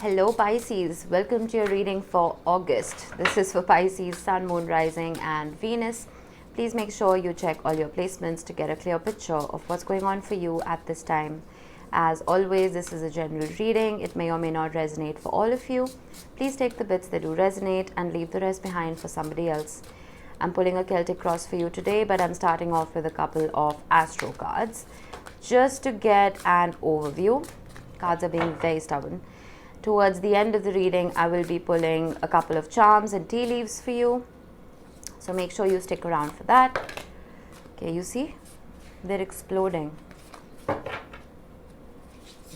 Hello Pisces, welcome to your reading for August. This is for Pisces, Sun, Moon, Rising and Venus. Please make sure you check all your placements to get a clear picture of what's going on for you at this time. As always, this is a general reading. It may or may not resonate for all of you. Please take the bits that do resonate and leave the rest behind for somebody else. I'm pulling a Celtic cross for you today, but I'm starting off with a couple of astro cards just to get an overview. Cards are being very stubborn. Towards the end of the reading, I will be pulling a couple of charms and tea leaves for you. So make sure you stick around for that. Okay, you see? They're exploding.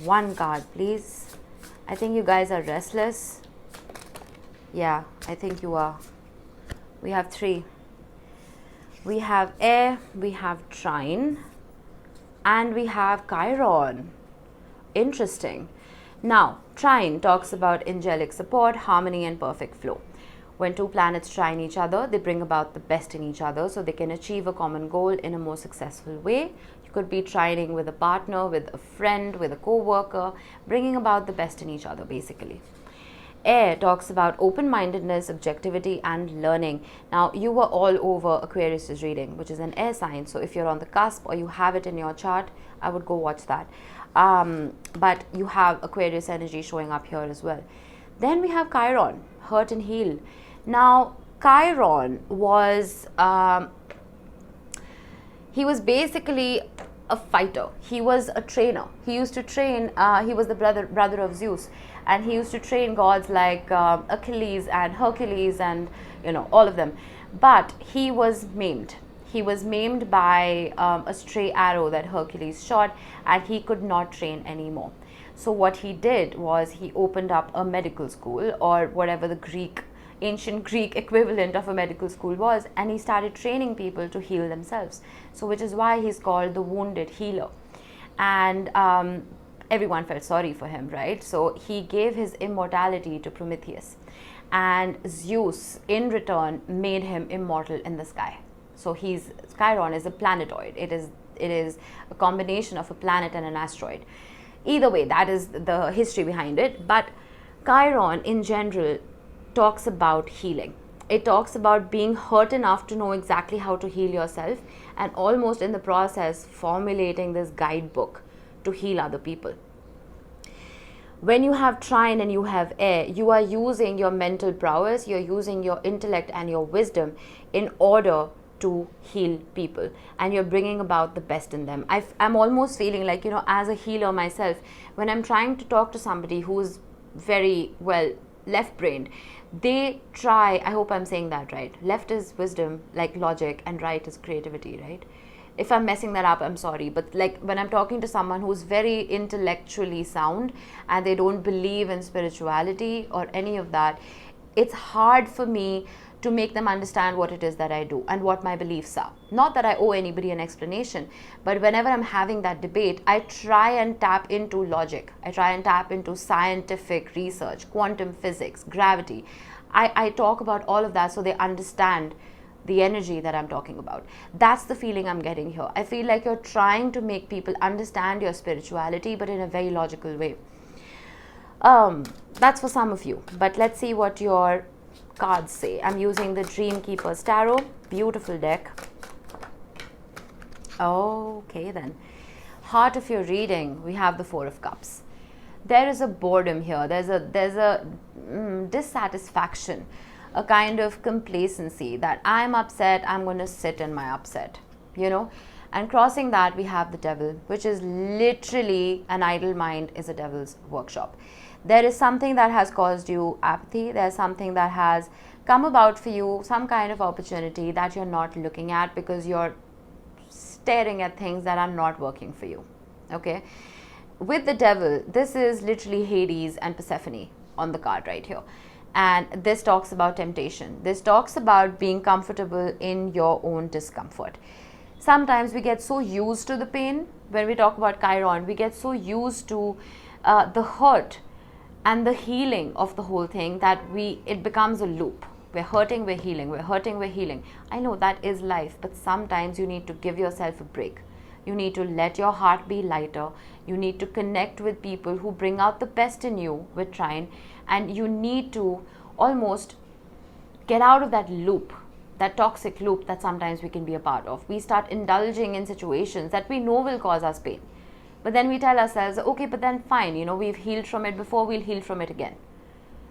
One card, please. I think you guys are restless. Yeah, I think you are. We have three. We have air, we have trine, and we have Chiron. Interesting. Now, trine talks about angelic support, harmony and perfect flow. When two planets trine each other, they bring about the best in each other so they can achieve a common goal in a more successful way. You could be trining with a partner, with a friend, with a co-worker, bringing about the best in each other basically. Air talks about open-mindedness, objectivity and learning. Now, you were all over Aquarius's reading, which is an air sign. So if you're on the cusp or you have it in your chart, I would go watch that. But you have Aquarius energy showing up here as well. Then we have Chiron, hurt and heal. Now, Chiron was, he was basically a fighter. He was a trainer. He used to train, he was the brother of Zeus. And he used to train gods like Achilles and Hercules and, you know, all of them. But he was maimed. He was maimed by a stray arrow that Hercules shot, and he could not train anymore. So what he did was he opened up a medical school, or whatever the ancient Greek equivalent of a medical school was, and he started training people to heal themselves. So which is why he's called the wounded healer. And everyone felt sorry for him, right? So he gave his immortality to Prometheus, and Zeus in return made him immortal in the sky. So Chiron is a planetoid. It is a combination of a planet and an asteroid. Either way, that is the history behind it. But Chiron in general talks about healing. It talks about being hurt enough to know exactly how to heal yourself, and almost in the process formulating this guidebook to heal other people. When you have trine and you have air, you are using your mental prowess, you're using your intellect and your wisdom in order to heal people, and you're bringing about the best in them. I'm almost feeling like, you know, as a healer myself, when I'm trying to talk to somebody who's very well left-brained, they try, I hope I'm saying that right, left is wisdom, like logic, and right is creativity, right? If I'm messing that up, I'm sorry. But like when I'm talking to someone who's very intellectually sound and they don't believe in spirituality or any of that, it's hard for me to make them understand what it is that I do and what my beliefs are. Not that I owe anybody an explanation, but whenever I'm having that debate, I try and tap into logic. I try and tap into scientific research, quantum physics, gravity. I talk about all of that so they understand the energy that I'm talking about. That's the feeling I'm getting here. I feel like you're trying to make people understand your spirituality, but in a very logical way. That's for some of you, but let's see what your cards say. I'm using the Dream Keeper's Tarot. Beautiful deck. Okay then. Heart of your reading, we have the Four of Cups. There is a boredom here. There's a dissatisfaction, a kind of complacency that I'm upset, I'm going to sit in my upset, you know. And crossing that, we have the Devil, which is literally an idle mind is a devil's workshop. There is something that has caused you apathy. There's something that has come about for you, some kind of opportunity that you're not looking at because you're staring at things that are not working for you. Okay. With the Devil, this is literally Hades and Persephone on the card right here. And this talks about temptation. This talks about being comfortable in your own discomfort. Sometimes we get so used to the pain. When we talk about Chiron, we get so used to the hurt and the healing of the whole thing that it becomes a loop. We're hurting, we're healing, we're hurting, we're healing. I know that is life, but sometimes you need to give yourself a break. You need to let your heart be lighter. You need to connect with people who bring out the best in you with Trine. And you need to almost get out of that loop, that toxic loop that sometimes we can be a part of. We start indulging in situations that we know will cause us pain. But then we tell ourselves, okay, but then fine, we've healed from it before, we'll heal from it again.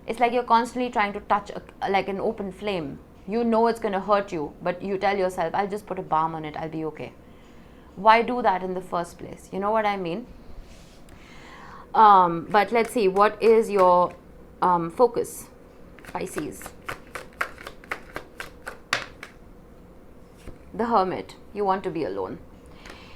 It's like you're constantly trying to touch like an open flame. You know it's going to hurt you, but you tell yourself, I'll just put a balm on it, I'll be okay. Why do that in the first place? You know what I mean? But let's see, what is your focus, Pisces? The Hermit. You want to be alone.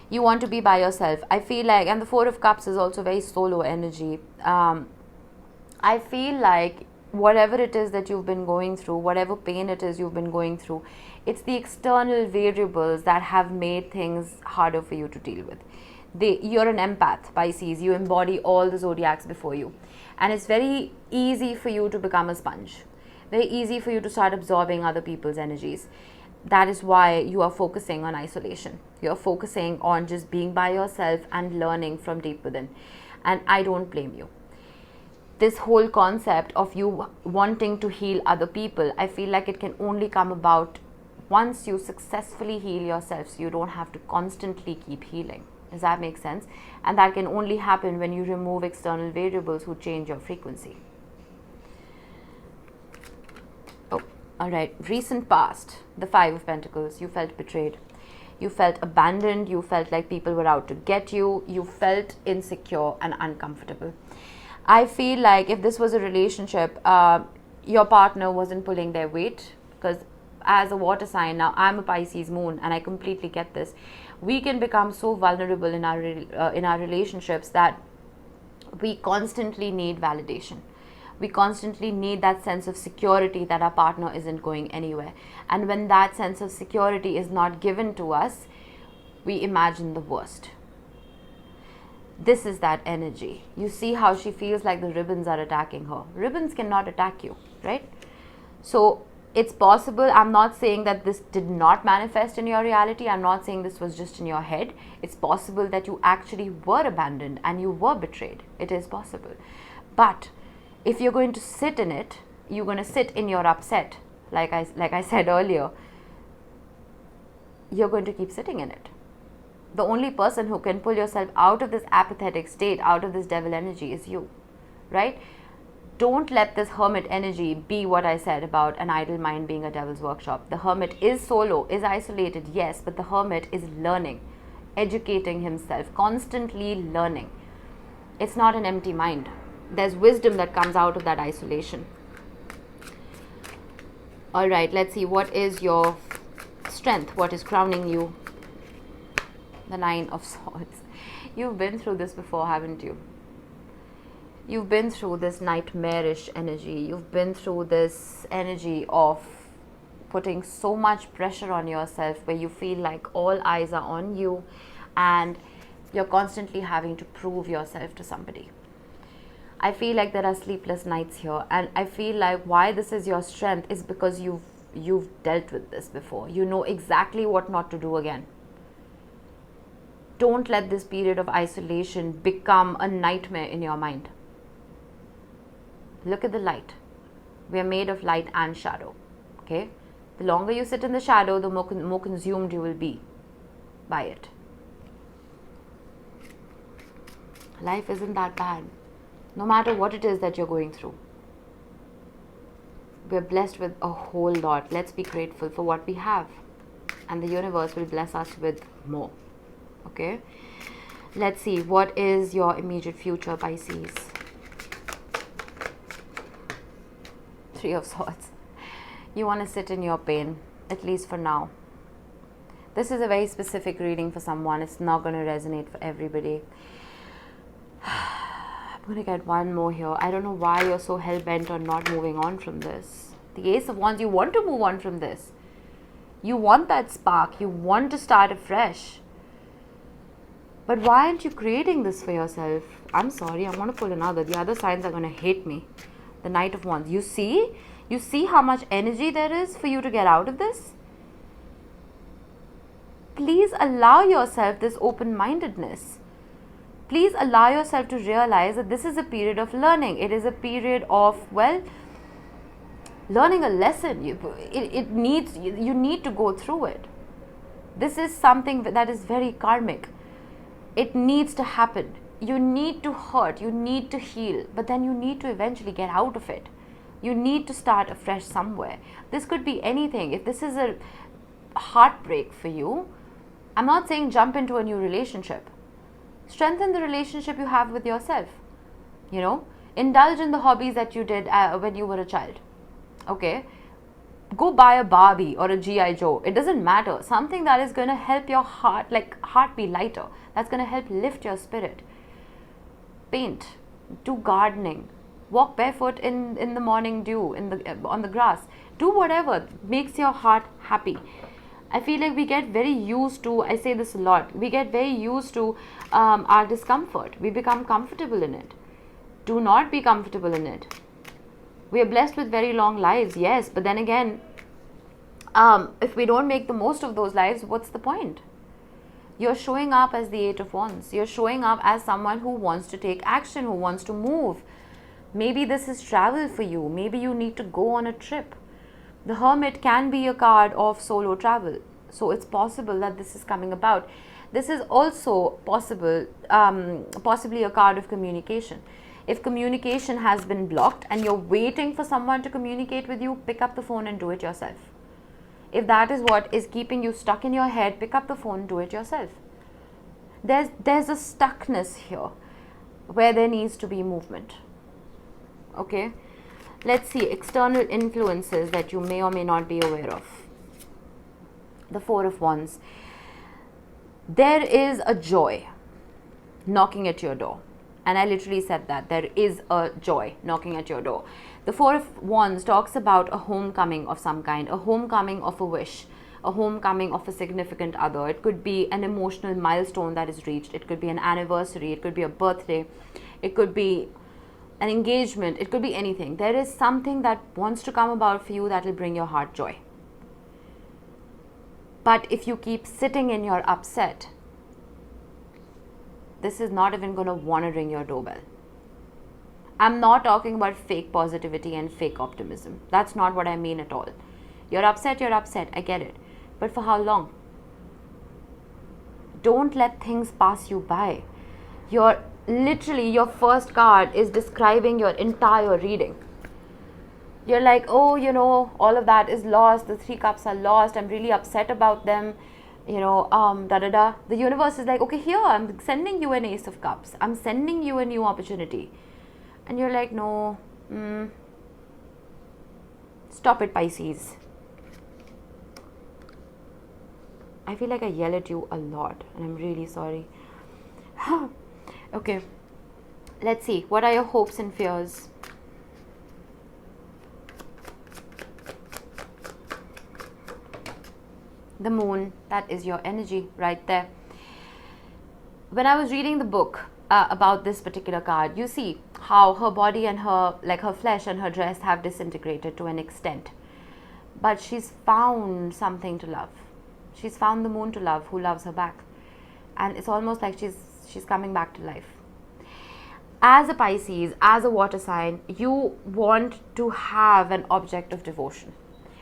You want to be by yourself. I feel like, and the Four of Cups is also very solo energy. I feel like whatever it is that you've been going through, whatever pain it is you've been going through, it's the external variables that have made things harder for you to deal with. You're an empath, Pisces. You embody all the zodiacs before you. And it's very easy for you to become a sponge. Very easy for you to start absorbing other people's energies. That is why you are focusing on isolation. You're focusing on just being by yourself and learning from deep within. And I don't blame you. This whole concept of you wanting to heal other people, I feel like it can only come about once you successfully heal yourself, so you don't have to constantly keep healing. Does that make sense? And that can only happen when you remove external variables who change your frequency. Oh, all right. Recent past, the Five of Pentacles. You felt betrayed. You felt abandoned. You felt like people were out to get you. You felt insecure and uncomfortable. I feel like if this was a relationship, your partner wasn't pulling their weight, because as a water sign, now I'm a Pisces moon and I completely get this. We can become so vulnerable in our relationships that we constantly need validation. We constantly need that sense of security that our partner isn't going anywhere. And when that sense of security is not given to us, we imagine the worst. This is that energy. You see how she feels like the ribbons are attacking her. Ribbons cannot attack you, right? So it's possible. I'm not saying that this did not manifest in your reality. I'm not saying this was just in your head. It's possible that you actually were abandoned and you were betrayed. It is possible. But if you're going to sit in it, you're going to sit in your upset. Like I said earlier, you're going to keep sitting in it. The only person who can pull yourself out of this apathetic state, out of this devil energy, is you, right? Don't let this hermit energy be what I said about an idle mind being a devil's workshop. The hermit is solo, is isolated, yes, but the hermit is learning, educating himself, constantly learning. It's not an empty mind. There's wisdom that comes out of that isolation. All right, let's see. What is your strength? What is crowning you? The Nine of Swords. You've been through this before, haven't you? You've been through this nightmarish energy. You've been through this energy of putting so much pressure on yourself where you feel like all eyes are on you and you're constantly having to prove yourself to somebody. I feel like there are sleepless nights here, and I feel like why this is your strength is because you've dealt with this before. You know exactly what not to do again. Don't let this period of isolation become a nightmare in your mind. Look at the light. We are made of light and shadow. Okay? The longer you sit in the shadow, the more consumed you will be by it. Life isn't that bad. No matter what it is that you're going through. We're blessed with a whole lot. Let's be grateful for what we have. And the universe will bless us with more. Okay? Let's see. What is your immediate future, Pisces? Three of Swords. You want to sit in your pain, at least for now. This is a very specific reading for someone. It's not going to resonate for everybody. I'm going to get one more here. I don't know why you're so hell-bent on not moving on from this. The Ace of Wands, you want to move on from this. You want that spark. You want to start afresh. But why aren't you creating this for yourself? I'm sorry, I'm going to pull another. The other signs are going to hate me. The Knight of Wands. You see? You see how much energy there is for you to get out of this? please allow yourself this open-mindedness. Please allow yourself to realize that this is a period of learning. It is a period of, well, learning a lesson. You need to go through it. This is something that is very karmic. It needs to happen. You need to hurt, you need to heal, but then you need to eventually get out of it. You need to start afresh somewhere. This could be anything. If this is a heartbreak for you, I'm not saying jump into a new relationship. Strengthen the relationship you have with yourself. You know, indulge in the hobbies that you did when you were a child. Okay? Go buy a Barbie or a G.I. Joe. It doesn't matter. Something that is going to help your heart be lighter. That's going to help lift your spirit. Paint. Do gardening. Walk barefoot in the morning dew on the grass. Do whatever makes your heart happy. I feel like we get very used to, I say this a lot, we get very used to our discomfort. We become comfortable in it. Do not be comfortable in it. We are blessed with very long lives, yes, but then again, if we don't make the most of those lives, what's the point? You're showing up as the Eight of Wands. You're showing up as someone who wants to take action, who wants to move. Maybe this is travel for you. Maybe you need to go on a trip. The Hermit can be a card of solo travel. So it's possible that this is coming about. This is also possibly a card of communication. If communication has been blocked and you're waiting for someone to communicate with you, pick up the phone and do it yourself. If that is what is keeping you stuck in your head, pick up the phone, do it yourself. There's a stuckness here where there needs to be movement. Okay? Let's see external influences that you may or may not be aware of. The Four of Wands. There is a joy knocking at your door. And I literally said that. There is a joy knocking at your door. The Four of Wands talks about a homecoming of some kind, a homecoming of a wish, a homecoming of a significant other. It could be an emotional milestone that is reached. It could be an anniversary. It could be a birthday. It could be an engagement. It could be anything. There is something that wants to come about for you that will bring your heart joy. But if you keep sitting in your upset, this is not even going to want to ring your doorbell. I'm not talking about fake positivity and fake optimism. That's not what I mean at all. You're upset, I get it. But for how long? Don't let things pass you by. Your first card is describing your entire reading. You're like, oh, you know, all of that is lost. The 3 cups are lost. I'm really upset about them. You know, The universe is like, okay, here, I'm sending you an Ace of Cups. I'm sending you a new opportunity. And you're like, no, stop it, Pisces. I feel like I yell at you a lot, and I'm really sorry. Okay, let's see. What are your hopes and fears? The Moon, that is your energy right there. When I was reading the book about this particular card, you see how her body and her flesh and her dress have disintegrated to an extent. But she's found something to love. She's found the Moon to love, who loves her back. And it's almost like she's coming back to life. As a Pisces, as a water sign, you want to have an object of devotion.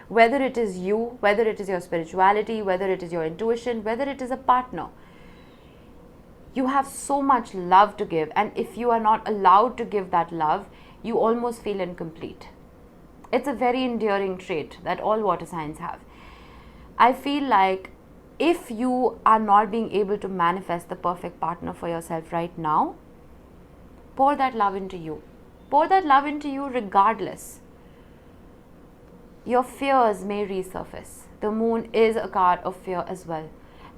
Whether it is you, whether it is your spirituality, whether it is your intuition, whether it is a partner. You have so much love to give, and if you are not allowed to give that love, you almost feel incomplete. It's a very endearing trait that all water signs have. I feel like if you are not being able to manifest the perfect partner for yourself right now, pour that love into you. Pour that love into you regardless. Your fears may resurface. The Moon is a card of fear as well.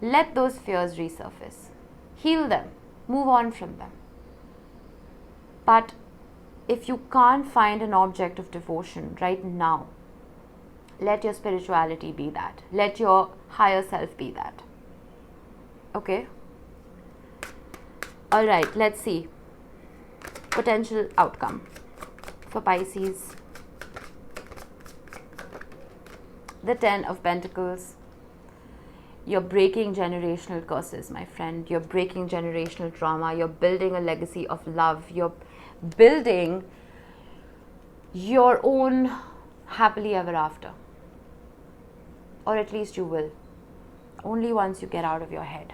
Let those fears resurface. Heal them. Move on from them. But if you can't find an object of devotion right now, let your spirituality be that. Let your higher self be that. Okay? Alright, let's see. Potential outcome for Pisces. The 10 of Pentacles. You're breaking generational curses, my friend. You're breaking generational trauma. You're building a legacy of love. You're building your own happily ever after. Or at least you will. Only once you get out of your head.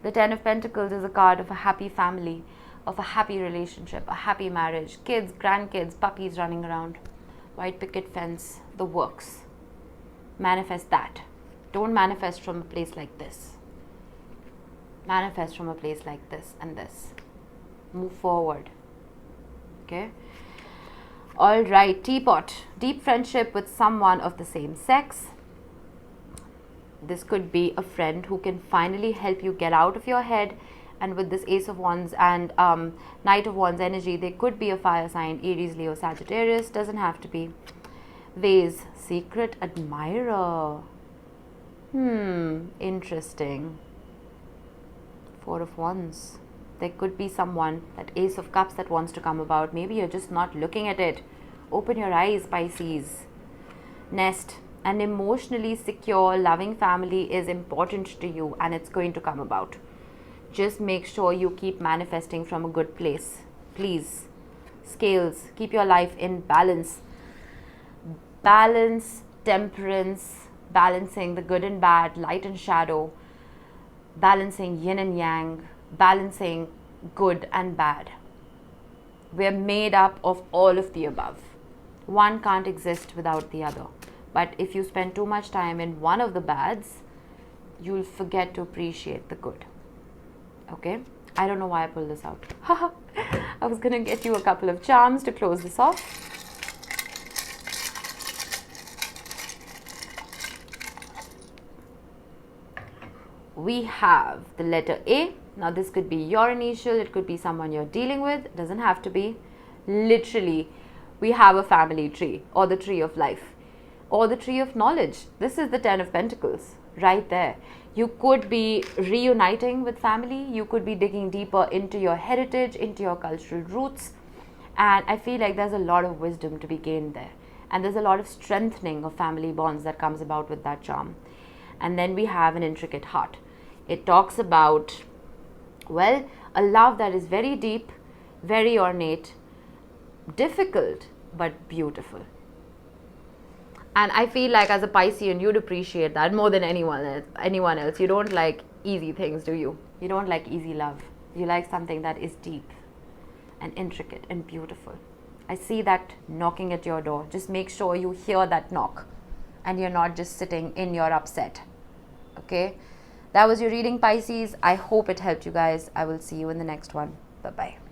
The Ten of Pentacles is a card of a happy family, of a happy relationship, a happy marriage, kids, grandkids, puppies running around, white picket fence, the works. Manifest that. Don't manifest from a place like this. Manifest from a place like this and this. Move forward. Okay? Alright, teapot. Deep friendship with someone of the same sex. This could be a friend who can finally help you get out of your head. And with this Ace of Wands and Knight of Wands energy, they could be a fire sign, Aries, Leo, Sagittarius. Doesn't have to be. Vase, secret admirer. Interesting. Four of Wands. There could be someone, that Ace of Cups that wants to come about. Maybe you're just not looking at it. Open your eyes, Pisces. Nest. An emotionally secure, loving family is important to you and it's going to come about. Just make sure you keep manifesting from a good place. Please. Scales. Keep your life in balance. Balance, temperance, balancing the good and bad, light and shadow, balancing yin and yang, balancing good and bad. We're made up of all of the above. One can't exist without the other. But if you spend too much time in one of the bads, you'll forget to appreciate the good. Okay? I don't know why I pulled this out. I was going to get you a couple of charms to close this off. We have the letter A. Now this could be your initial, it could be someone you're dealing with, it doesn't have to be. Literally, we have a family tree or the tree of life or the tree of knowledge. This is the Ten of Pentacles right there. You could be reuniting with family, you could be digging deeper into your heritage, into your cultural roots, and I feel like there's a lot of wisdom to be gained there. And there's a lot of strengthening of family bonds that comes about with that charm. And then we have an intricate heart. It talks about, well, a love that is very deep, very ornate, difficult, but beautiful. And I feel like as a Piscean, you'd appreciate that more than anyone else. You don't like easy things, do you? You don't like easy love. You like something that is deep and intricate and beautiful. I see that knocking at your door. Just make sure you hear that knock and you're not just sitting in your upset. Okay? That was your reading, Pisces. I hope it helped you guys. I will see you in the next one. Bye-bye.